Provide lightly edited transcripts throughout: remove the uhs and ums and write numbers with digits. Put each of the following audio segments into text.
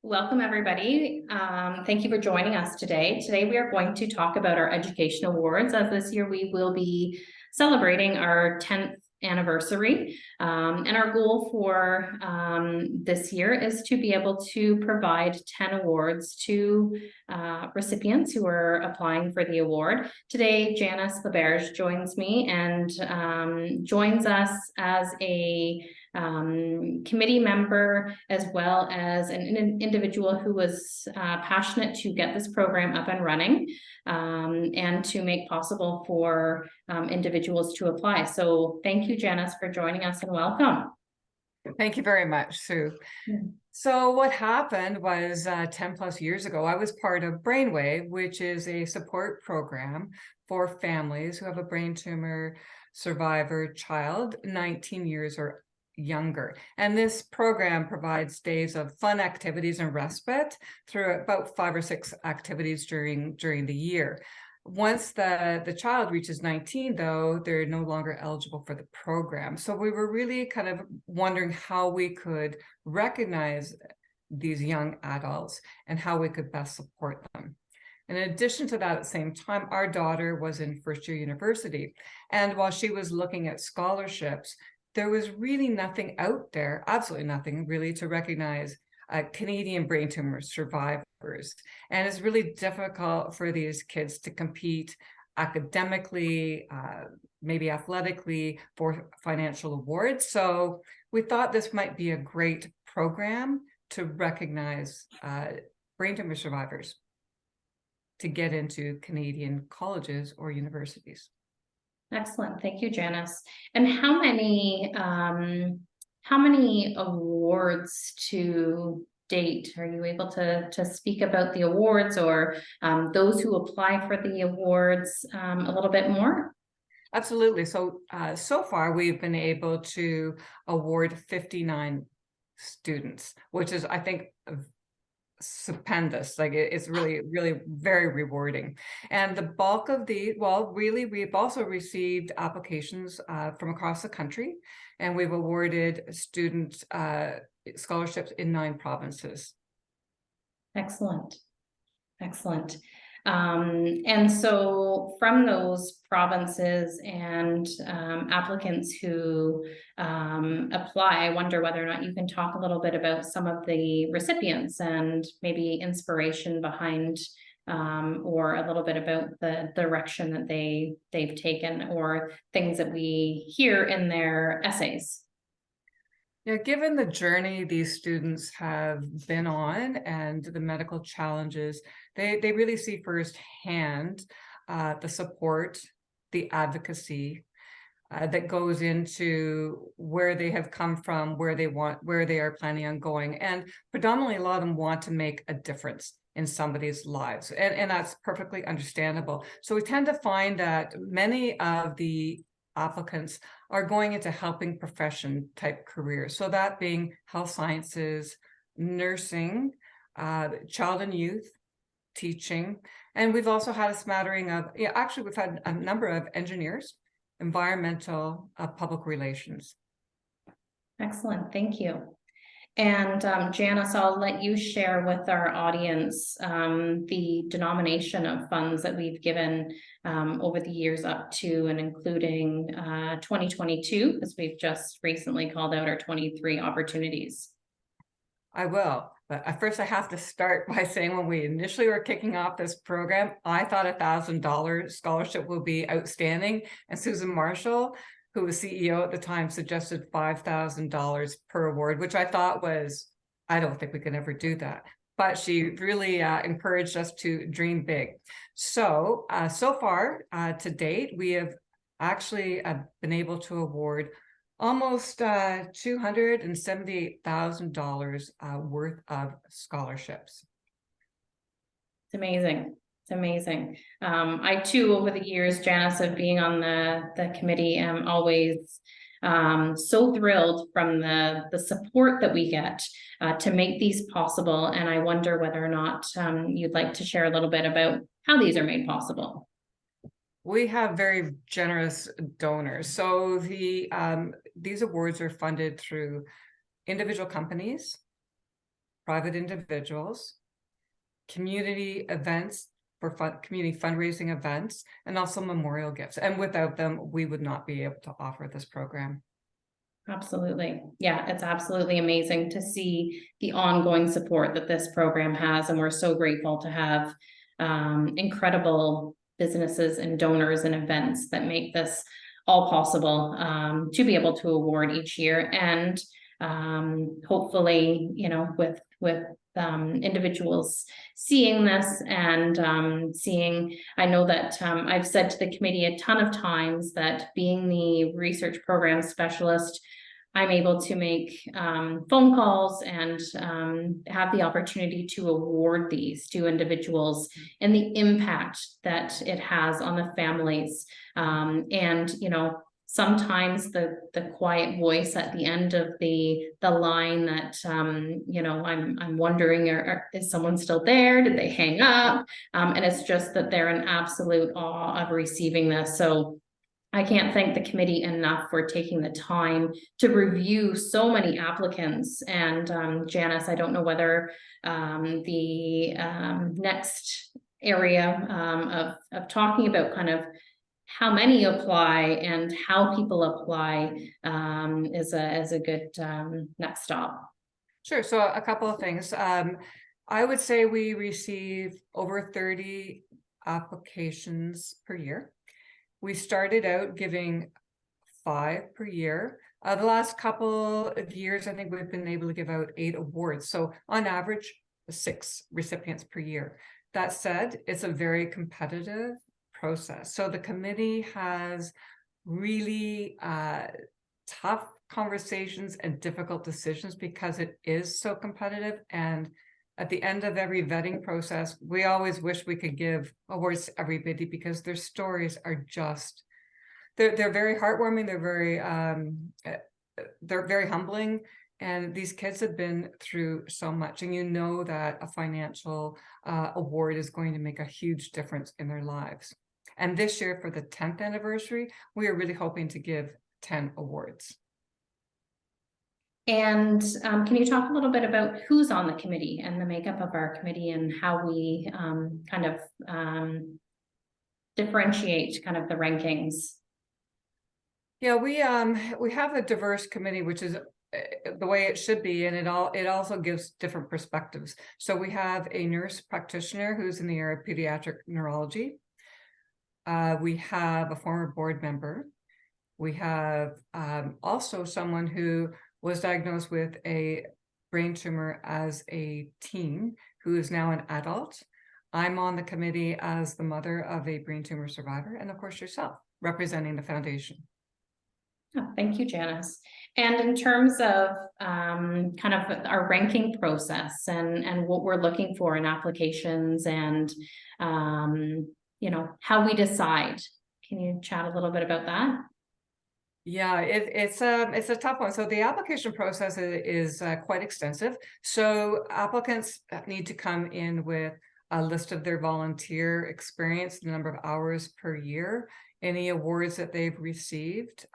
Welcome, everybody. Thank you for joining us today. Today, we are going to talk about our education awards, as this year we will be celebrating our 10th anniversary. And our goal for this year is to be able to provide 10 awards to recipients who are applying for the award. Today, Janice LaBerge joins me and joins us as a committee member, as well as an individual who was passionate to get this program up and running and to make possible for individuals to apply. So thank you, Janice, for joining us, and welcome. Thank you very much, Sue. So what happened was 10 plus years ago, I was part of Brainwave, which is a support program for families who have a brain tumor survivor child 19 years or younger. And this program provides days of fun activities and respite through about 5 or 6 activities during the year. Once the child reaches 19, though, they're no longer eligible for the program. So we were really kind of wondering how we could recognize these young adults and how we could best support them. In addition to that, at the same time, our daughter was in first-year university. And while she was looking at scholarships, there was really nothing out there, absolutely nothing really, to recognize Canadian brain tumor survivors. And it's really difficult for these kids to compete academically, maybe athletically, for financial awards. So we thought this might be a great program to recognize brain tumor survivors to get into Canadian colleges or universities. Excellent. Thank you, Janice. And how many awards to date are you able to speak about the awards, or those who apply for the awards a little bit more? Absolutely. So so far we've been able to award 59 students, which is, I think, stupendous. Like it's really very rewarding. And the bulk of we've also received applications from across the country, and we've awarded student scholarships in 9 provinces. Excellent. And so from those provinces and applicants who apply, I wonder whether or not you can talk a little bit about some of the recipients and maybe inspiration behind or a little bit about the direction that they've taken, or things that we hear in their essays. Yeah, given the journey these students have been on and the medical challenges, they really see firsthand the support, the advocacy that goes into where they have come from, where they are planning on going. And predominantly, a lot of them want to make a difference in somebody's lives. And that's perfectly understandable. So we tend to find that many of the applicants are going into helping profession type careers. So that being health sciences, nursing, child and youth, teaching. And we've also had a smattering of, actually we've had a number of engineers, environmental, public relations. Excellent, thank you. And Janice, I'll let you share with our audience the denomination of funds that we've given over the years up to and including 2022, because we've just recently called out our 23 opportunities. I will, but first I have to start by saying, when we initially were kicking off this program, I thought $1,000 scholarship would be outstanding, and Susan Marshall, who was CEO at the time, suggested $5,000 per award, which I thought was, I don't think we could ever do that. But she really encouraged us to dream big. So, so far to date, we have actually been able to award almost $278,000 worth of scholarships. It's amazing. It's amazing. I too, over the years, Janice, of being on the committee, am always so thrilled from the support that we get to make these possible. And I wonder whether or not you'd like to share a little bit about how these are made possible. We have very generous donors. So these awards are funded through individual companies, private individuals, community events for community fundraising events, and also memorial gifts. And without them, we would not be able to offer this program. Absolutely. Yeah, it's absolutely amazing to see the ongoing support that this program has. And we're so grateful to have incredible businesses and donors and events that make this all possible to be able to award each year. And hopefully, you know, with individuals seeing this and seeing, I know that I've said to the committee a ton of times that being the research program specialist, I'm able to make phone calls and have the opportunity to award these to individuals and the impact that it has on the families. And, you know, sometimes the quiet voice at the end of the line that, you know, I'm wondering, is someone still there? Did they hang up? And it's just that they're in absolute awe of receiving this. So I can't thank the committee enough for taking the time to review so many applicants. And Janice, I don't know whether the next area of talking about kind of how many apply and how people apply is a good next stop. Sure. So a couple of things. I would say we receive over 30 applications per year. We started out giving 5 per year. The last couple of years, I think we've been able to give out 8 awards. So on average, 6 recipients per year. That said, it's a very competitive process. So the committee has really tough conversations and difficult decisions because it is so competitive. And at the end of every vetting process, we always wish we could give awards to everybody because their stories are just, they're very heartwarming. They're very humbling. And these kids have been through so much, and you know that a financial award is going to make a huge difference in their lives. And this year, for the 10th anniversary, we are really hoping to give 10 awards. And can you talk a little bit about who's on the committee and the makeup of our committee and how we kind of differentiate kind of the rankings? Yeah, we have a diverse committee, which is the way it should be, and it also gives different perspectives. So we have a nurse practitioner who's in the area of pediatric neurology. We have a former board member. We have also someone who was diagnosed with a brain tumor as a teen, who is now an adult. I'm on the committee as the mother of a brain tumor survivor, and of course yourself, representing the foundation. Oh, thank you, Janice. And in terms of kind of our ranking process and what we're looking for in applications and, you know, how we decide, can you chat a little bit about that? Yeah, it's a tough one. So the application process is quite extensive. So applicants need to come in with a list of their volunteer experience, the number of hours per year, any awards that they've received.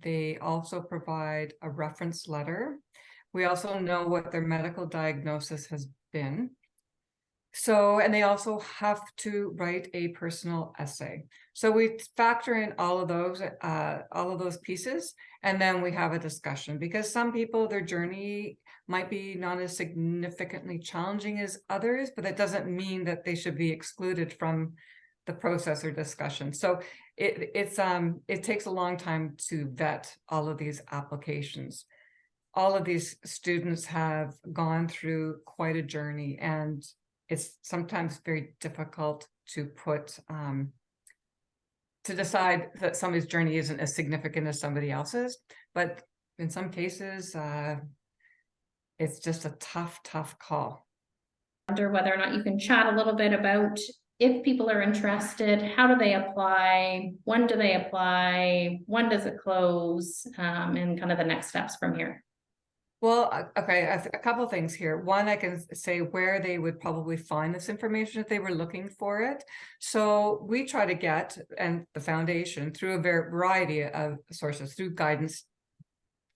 They also provide a reference letter. We also know what their medical diagnosis has been. So, and they also have to write a personal essay. So we factor in all of those pieces, and then we have a discussion, because some people, their journey might be not as significantly challenging as others, but that doesn't mean that they should be excluded from the process or discussion. So it takes a long time to vet all of these applications. All of these students have gone through quite a journey, and it's sometimes very difficult to put to decide that somebody's journey isn't as significant as somebody else's, but in some cases it's just a tough call. I wonder whether or not you can chat a little bit about, if people are interested, how do they apply, when do they apply, when does it close, and kind of the next steps from here. Well, okay, a couple of things here. One, I can say where they would probably find this information if they were looking for it. So we try to get, and the foundation, through a variety of sources, through guidance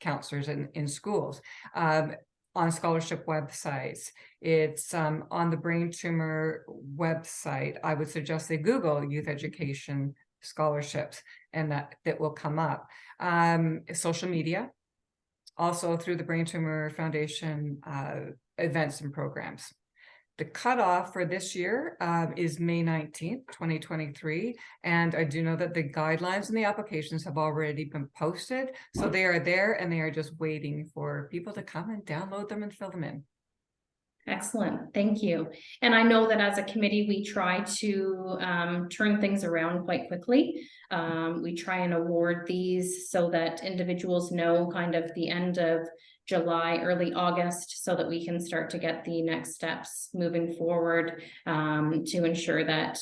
counselors in schools, on scholarship websites. It's on the Brain Tumor website. I would suggest they Google youth education scholarships, and that will come up. Social media, also through the Brain Tumor Foundation events and programs. The cutoff for this year is May 19th, 2023. And I do know that the guidelines and the applications have already been posted. So they are there, and they are just waiting for people to come and download them and fill them in. Excellent, thank you. And I know that as a committee, we try to turn things around quite quickly. We try and award these so that individuals know kind of the end of July, early August, so that we can start to get the next steps moving forward to ensure that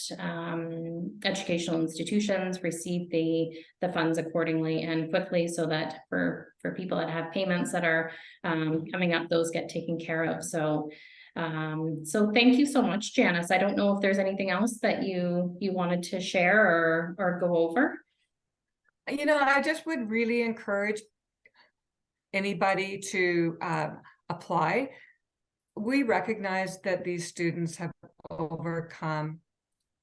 educational institutions receive the funds accordingly and quickly, so that for people that have payments that are coming up, those get taken care of. So thank you so much, Janice. I don't know if there's anything else that you wanted to share or go over. I just would really encourage anybody to apply. We recognize that these students have overcome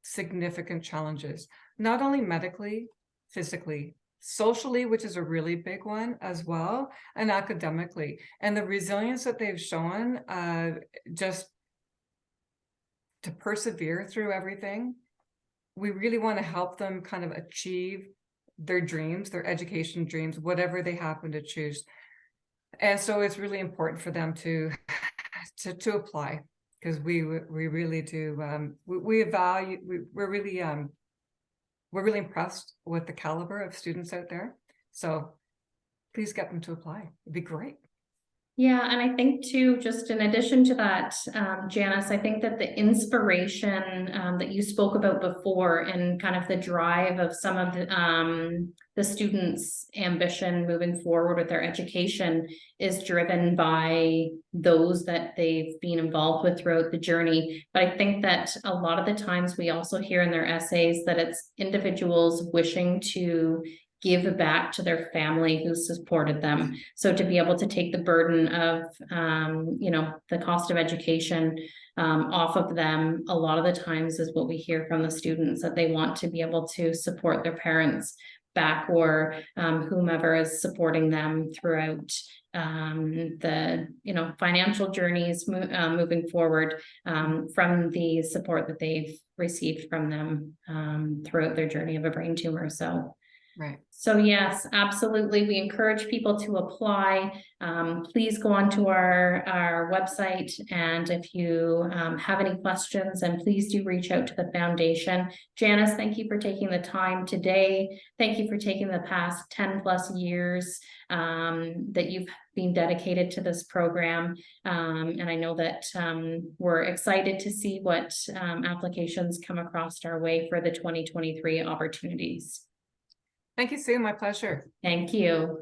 significant challenges, not only medically, physically, socially, which is a really big one as well, and academically. And the resilience that they've shown just to persevere through everything. We really want to help them kind of achieve their dreams, their education dreams, whatever they happen to choose. And so it's really important for them to apply, because we really do we're really impressed with the caliber of students out there. So please get them to apply. It'd be great. Yeah, and I think too, just in addition to that, Janice, I think that the inspiration that you spoke about before, and kind of the drive of some of the students' ambition moving forward with their education is driven by those that they've been involved with throughout the journey. But I think that a lot of the times we also hear in their essays that it's individuals wishing to give back to their family who supported them. So to be able to take the burden of, the cost of education off of them, a lot of the times is what we hear from the students, that they want to be able to support their parents back, or whomever is supporting them throughout the financial journeys moving forward from the support that they've received from them throughout their journey of a brain tumor. So right. So yes, absolutely. We encourage people to apply. Please go onto our website, and if you have any questions, then please do reach out to the foundation. Janice, thank you for taking the time today. Thank you for taking the past 10+ years that you've been dedicated to this program. And I know that we're excited to see what applications come across our way for the 2023 opportunities. Thank you, Sue. My pleasure. Thank you.